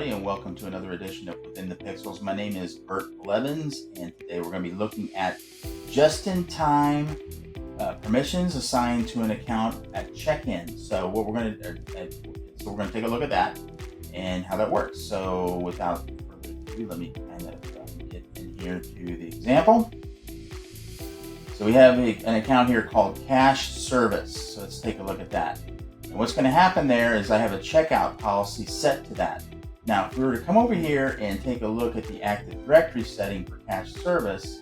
everybody, and welcome to another edition of Within the Pixels. My name is Bert Blevins, and today we're going to be looking at just-in-time permissions assigned to an account at check-in. So we're going to take a look at that and how that works. So without further ado, let me kind of get in here to the example. So we have an account here called Cache Service. So let's take a look at that. And what's going to happen there is I have a checkout policy set to that. Now, if we were to come over here and take a look at the Active Directory setting for Cache Service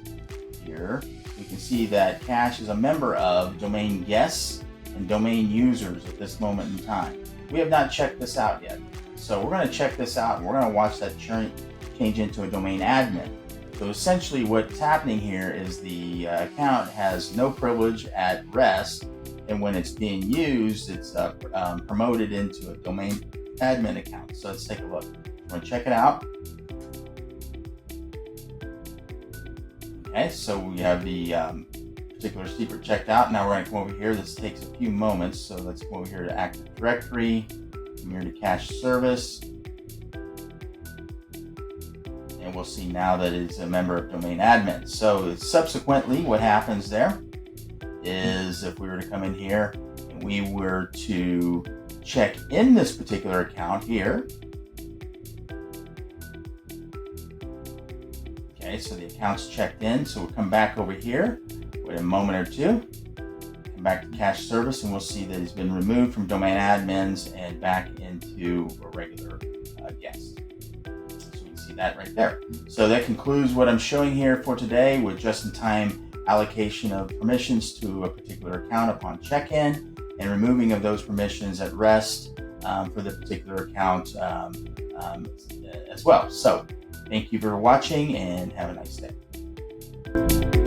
here, we can see that Cache is a member of domain guests and domain users at this moment in time. We have not checked this out yet. So we're going to check this out and we're going to watch that change into a domain admin. So essentially what's happening here is the account has no privilege at rest, and when it's being used, it's promoted into a domain admin account. So let's take a look. We're going to check it out. Okay, so we have the particular secret checked out. Now we're going to come over here. This takes a few moments. So let's come over here to Active Directory, come here to Cache Service. And we'll see now that it's a member of domain admin. So subsequently, what happens there is if we were to come in here and we were to check in this particular account here. Okay, so the account's checked in. So we'll come back over here, wait a moment or two, come back to Cache Service, and we'll see that it's been removed from domain admins and back into a regular guest. So we can see that right there. So that concludes what I'm showing here for today with just-in-time allocation of permissions to a particular account upon check-in and removing of those permissions at rest for the particular account as well. So thank you for watching and have a nice day.